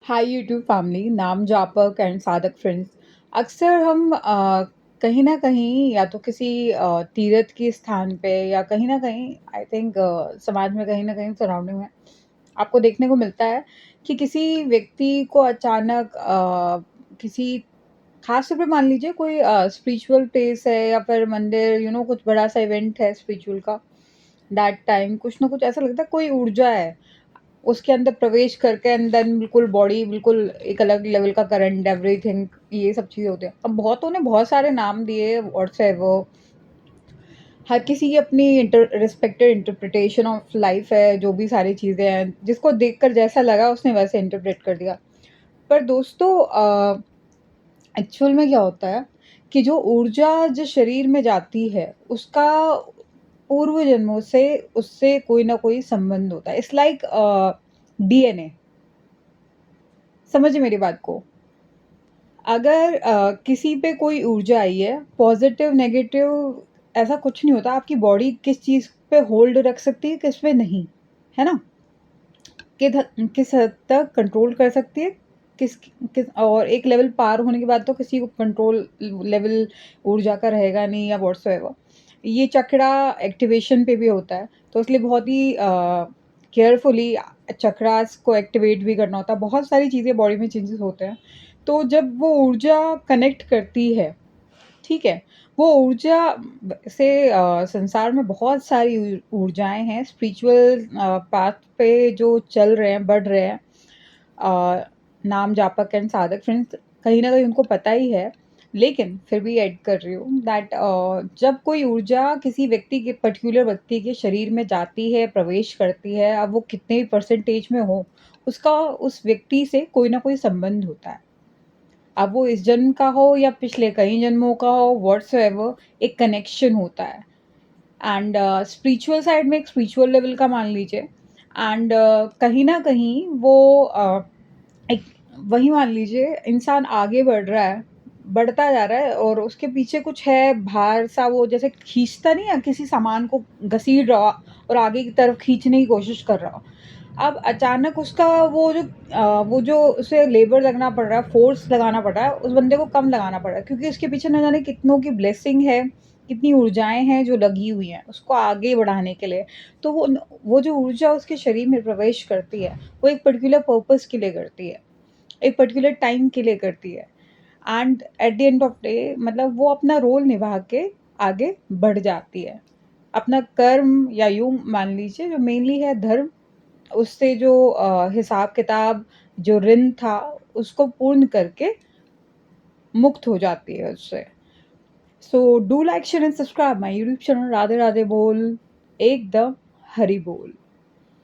Hi YouTube family, नाम जापक and साधक friends. अक्सर हम कहीं ना कहीं या तो किसी तीर्थ के स्थान पे या कहीं ना कहीं आई थिंक समाज में कहीं ना कहीं सराउंडिंग में आपको देखने को मिलता है कि किसी व्यक्ति को अचानक किसी खास तौर पे मान लीजिए कोई स्पिरिचुअल प्लेस है या फिर मंदिर कुछ बड़ा सा इवेंट है स्पिरिचुअल का। दैट टाइम कुछ ना कुछ ऐसा लगता है, कोई ऊर्जा है उसके अंदर प्रवेश करके एंड देन बिल्कुल बॉडी बिल्कुल एक अलग लेवल का करंट एवरीथिंग, ये सब चीज़ें होती हैं। अब बहुतों ने बहुत सारे नाम दिए व्हाट्सएवर, हर किसी की अपनी रिस्पेक्टेड इंटरप्रिटेशन ऑफ लाइफ है। जो भी सारी चीज़ें हैं जिसको देखकर जैसा लगा उसने वैसे इंटरप्रेट कर दिया। पर दोस्तों, एक्चुअल में क्या होता है कि जो ऊर्जा जिस शरीर में जाती है उसका पूर्व जन्मों से उससे कोई ना कोई संबंध होता है। It's like DNA. समझिए मेरी बात को। अगर किसी पे कोई ऊर्जा आई है, पॉज़िटिव, नेगेटिव ऐसा कुछ नहीं होता। आपकी बॉडी किस चीज़ पे होल्ड रख सकती है, किस पे नहीं, है ना? किस हद तक कंट्रोल कर सकती है, किस किस और एक लेवल पार होने के बाद तो किसी को कंट्रोल लेवल ऊर्जा का रहेगा नहीं या व्हाट्सएवर। ये चक्रा एक्टिवेशन पे भी होता है, तो इसलिए बहुत ही केयरफुली चक्रास को एक्टिवेट भी करना होता है। बहुत सारी चीज़ें बॉडी में चेंजेस होते हैं। तो जब वो ऊर्जा कनेक्ट करती है, ठीक है? वो ऊर्जा से संसार में बहुत सारी ऊर्जाएँ हैं स्पिरिचुअल पाथ पे जो चल रहे हैं, बढ़ रहे हैं। अ, नाम जापक एंड साधक फ्रेंड्स कहीं न कहीं उनको पता ही है, लेकिन फिर भी ऐड कर रही हूँ दैट जब कोई ऊर्जा किसी व्यक्ति के पर्टिकुलर व्यक्ति के शरीर में जाती है, प्रवेश करती है, अब वो कितने भी परसेंटेज में हो, उसका उस व्यक्ति से कोई ना कोई संबंध होता है। अब वो इस जन्म का हो या पिछले कई जन्मों का हो, व्हाट्सएवर, एक कनेक्शन होता है। एंड स्पिरिचुअल साइड में एक स्पिरिचुअल लेवल का मान लीजिए। एंड कहीं न कहीं वो एक वही मान लीजिए इंसान आगे बढ़ रहा है, बढ़ता जा रहा है और उसके पीछे कुछ है भार सा, वो जैसे खींचता नहीं है, किसी सामान को घसीट रहा और आगे की तरफ खींचने की कोशिश कर रहा हो। अब अचानक उसका वो जो उसे लेबर लगना पड़ रहा है, फ़ोर्स लगाना पड़ रहा है, उस बंदे को कम लगाना पड़ रहा है क्योंकि उसके पीछे न जाने कितनों की ब्लेसिंग है, कितनी ऊर्जाएँ हैं जो लगी हुई हैं, उसको आगे बढ़ाने के लिए। तो वो जो ऊर्जा उसके शरीर में प्रवेश करती है, वो एक पर्टिकुलर पर्पज़ के लिए करती है, एक पर्टिकुलर टाइम के लिए करती है। And at the end of day मतलब वो अपना रोल निभा के आगे बढ़ जाती है। अपना कर्म या यूँ मान लीजिए जो मेनली है धर्म, उससे जो हिसाब-किताब जो ऋण था, उसको पूर्ण करके मुक्त हो जाती है उससे। So do like, share and subscribe my YouTube channel Radhe Radhe बोल, एकदम हरि बोल।